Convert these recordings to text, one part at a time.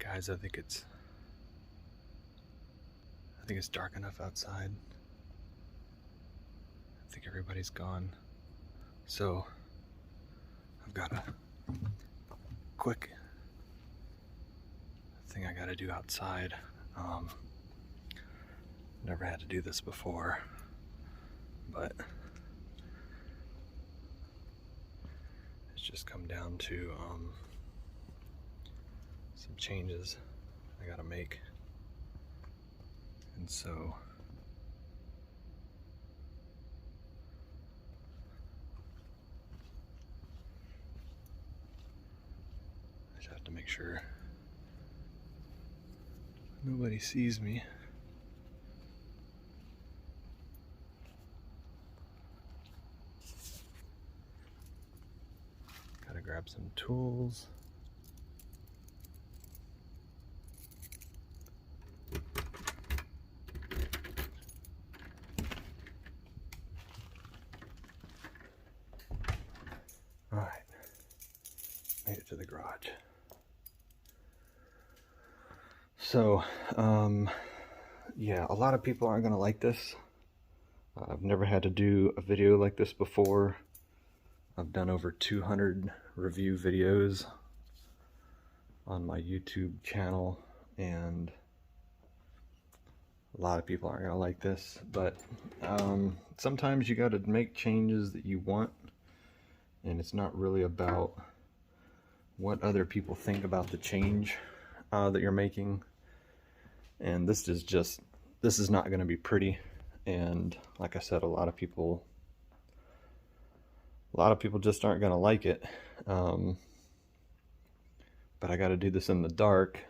Guys, I think it's dark enough outside. I think everybody's gone. So I've got a quick thing I gotta do outside. Never had to do this before, but it's just come down to some changes I gotta make. And so I just have to make sure nobody sees me. Gotta grab some tools. Alright, made it to the garage. So, yeah, a lot of people aren't gonna like this. I've never had to do a video like this before. I've done over 200 review videos on my YouTube channel, and a lot of people aren't gonna like this, but sometimes you gotta make changes that you want, and it's not really about what other people think about the change that you're making. And this is not going to be pretty, and like I said, a lot of people just aren't going to like it. But I got to do this in the dark,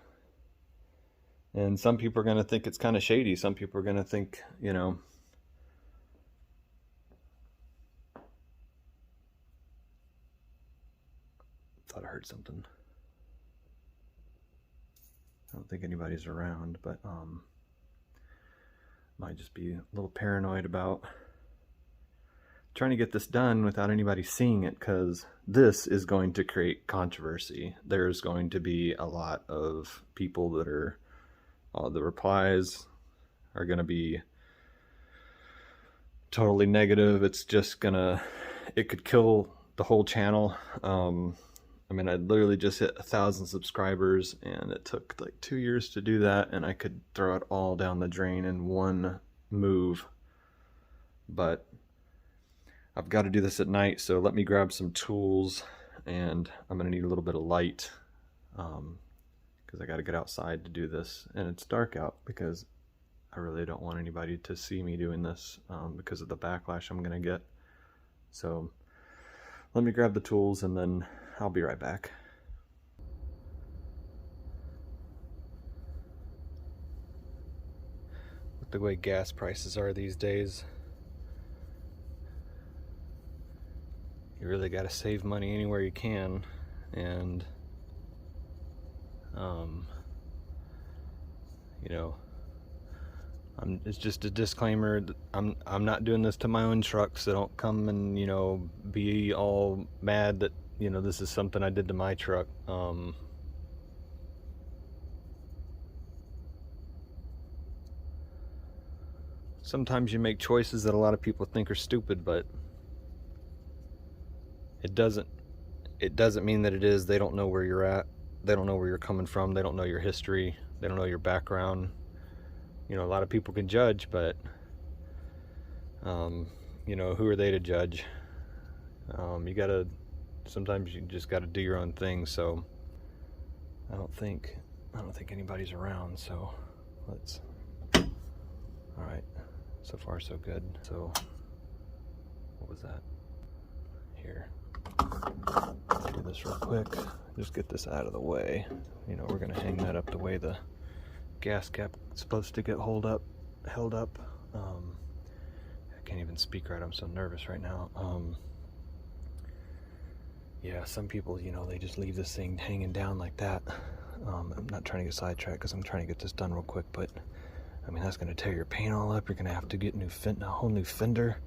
and some people are going to think it's kind of shady. Some people are going to think, you know, thought I heard something. I don't think anybody's around, but might just be a little paranoid about trying to get this done without anybody seeing it, because this is going to create controversy. There's going to be a lot of people that are, the replies are going to be totally negative. It's just gonna, it could kill the whole channel. I mean, I literally just hit 1,000 subscribers, and it took like 2 years to do that, and I could throw it all down the drain in one move. But I've got to do this at night, so let me grab some tools, and I'm going to need a little bit of light, because I got to get outside to do this, and it's dark out because I really don't want anybody to see me doing this because of the backlash I'm going to get. So let me grab the tools, and then I'll be right back. With the way gas prices are these days, you really got to save money anywhere you can, and you know, it's just a disclaimer. I'm not doing this to my own truck, so don't come and, you know, be all mad that, you know, this is something I did to my truck. Sometimes you make choices that a lot of people think are stupid, but it doesn't mean that it is. They don't know where you're at. They don't know where you're coming from. They don't know your history. They don't know your background. You know, a lot of people can judge, but you know, who are they to judge? Sometimes you just gotta do your own thing. So I don't think anybody's around, so let's, all right, so far so good. So what was that? Here, do this real quick, just get this out of the way. You know, we're gonna hang that up the way the gas cap is supposed to get held up. I can't even speak right, I'm so nervous right now. Yeah, some people, you know, they just leave this thing hanging down like that. I'm not trying to get sidetracked because I'm trying to get this done real quick, but I mean, that's going to tear your paint all up. You're going to have to get a whole new fender.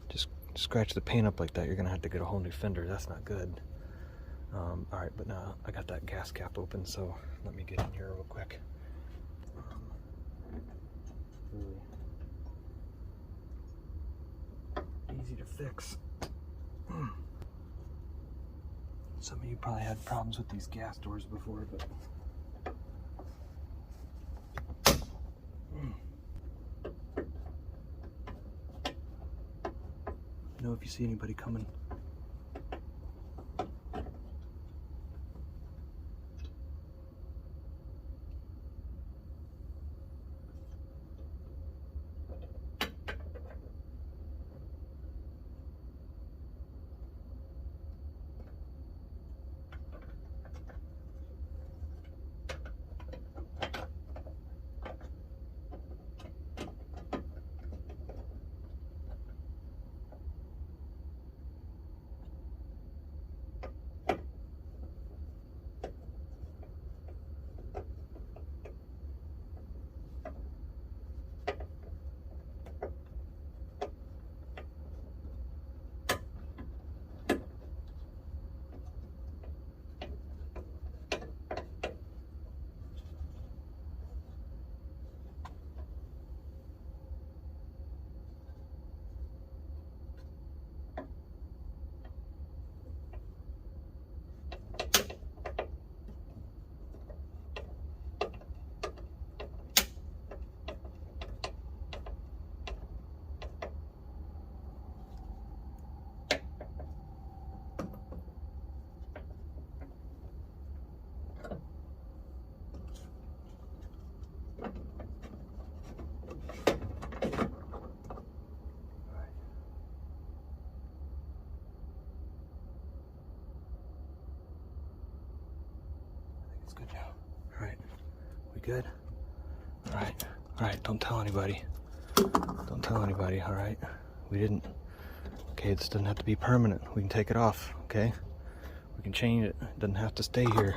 Just scratch the paint up like that, you're going to have to get a whole new fender. That's not good. All right, but now I got that gas cap open, so let me get in here real quick. Easy to fix. Some of you probably had problems with these gas doors before, but know if you see anybody coming. Good now. All right, we good? All right, don't tell anybody. Don't tell anybody, all right? We didn't, okay, this doesn't have to be permanent. We can take it off, okay? We can change it. It doesn't have to stay here.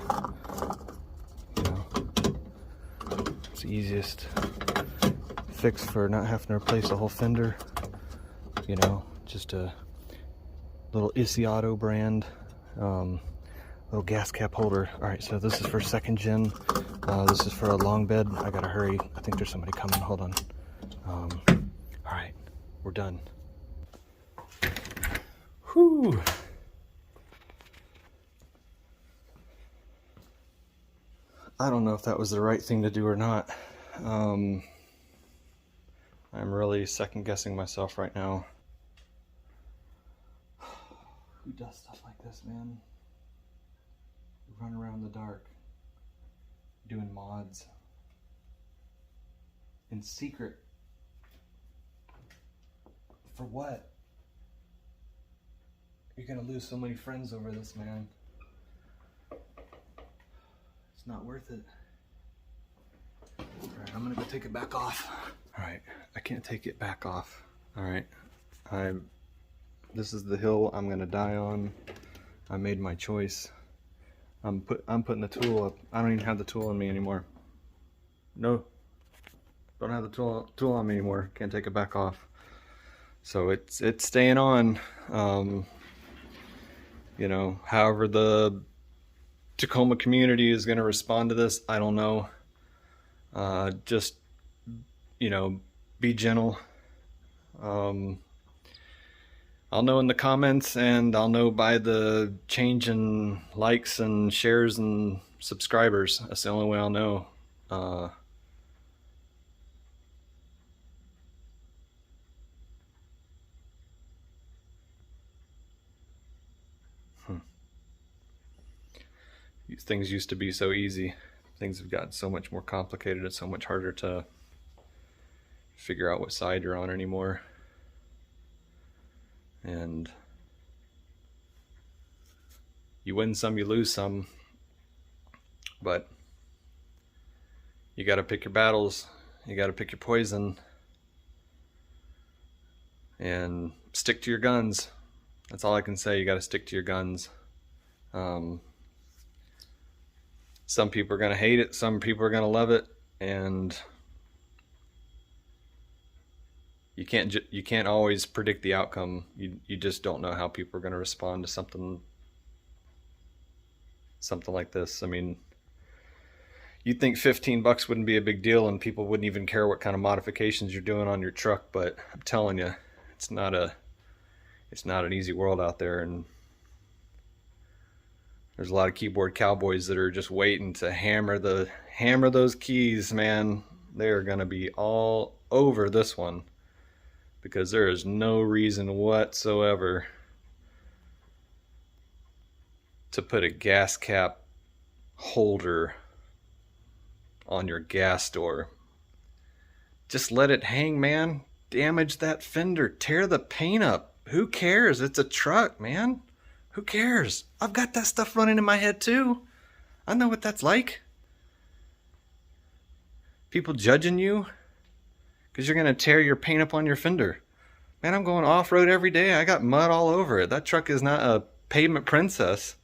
You know, it's the easiest fix for not having to replace the whole fender. You know, just a little Auto brand. Little gas cap holder. All right, so this is for 2nd gen. This is for a long bed. I gotta hurry. I think there's somebody coming. Hold on. All right, we're done. Whew. I don't know if that was the right thing to do or not. I'm really second guessing myself right now. Who does stuff like this, man? Run around in the dark doing mods in secret. For what? You're gonna lose so many friends over this, man. It's not worth it. Alright, I'm gonna go take it back off. Alright, I can't take it back off. Alright, this is the hill I'm gonna die on. I made my choice. I'm putting the tool up. I don't even have the tool on me anymore. No, don't have the tool on me anymore. Can't take it back off. So it's staying on. You know, however the Tacoma community is going to respond to this, I don't know. Just, you know, be gentle. I'll know in the comments, and I'll know by the change in likes and shares and subscribers. That's the only way I'll know. These things used to be so easy. Things have gotten so much more complicated. It's so much harder to figure out what side you're on anymore. And you win some, you lose some, but you got to pick your battles. You got to pick your poison and stick to your guns. That's all I can say. You got to stick to your guns. Some people are going to hate it. Some people are going to love it. And you can't always predict the outcome. You just don't know how people are going to respond to something something like this. I mean, you'd think 15 bucks wouldn't be a big deal and people wouldn't even care what kind of modifications you're doing on your truck, but I'm telling you, it's not an easy world out there, and there's a lot of keyboard cowboys that are just waiting to hammer those keys, man. They're gonna be all over this one because there is no reason whatsoever to put a gas cap holder on your gas door. Just let it hang, man. Damage that fender, tear the paint up. Who cares? It's a truck, man. Who cares? I've got that stuff running in my head too. I know what that's like. People judging you because you're gonna tear your paint up on your fender. Man, I'm going off-road every day. I got mud all over it. That truck is not a pavement princess.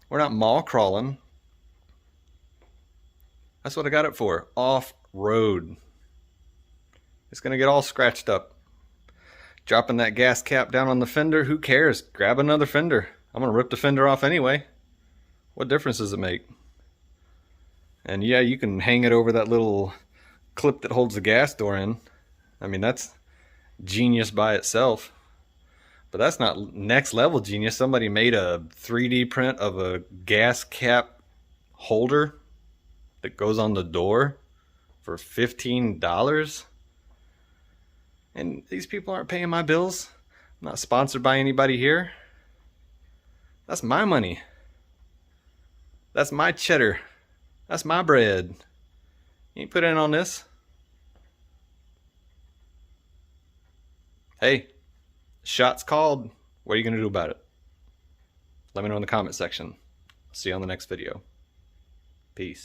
We're not mall crawling. That's what I got it for. Off-road. It's gonna get all scratched up. Dropping that gas cap down on the fender, who cares? Grab another fender. I'm gonna rip the fender off anyway. What difference does it make? And yeah, you can hang it over that little clip that holds the gas door in. I mean, that's genius by itself. But that's not next level genius. Somebody made a 3D print of a gas cap holder that goes on the door for $15. And these people aren't paying my bills. I'm not sponsored by anybody here. That's my money. That's my cheddar. That's my bread. You ain't put in on this. Hey, shot's called. What are you going to do about it? Let me know in the comment section. See you on the next video. Peace.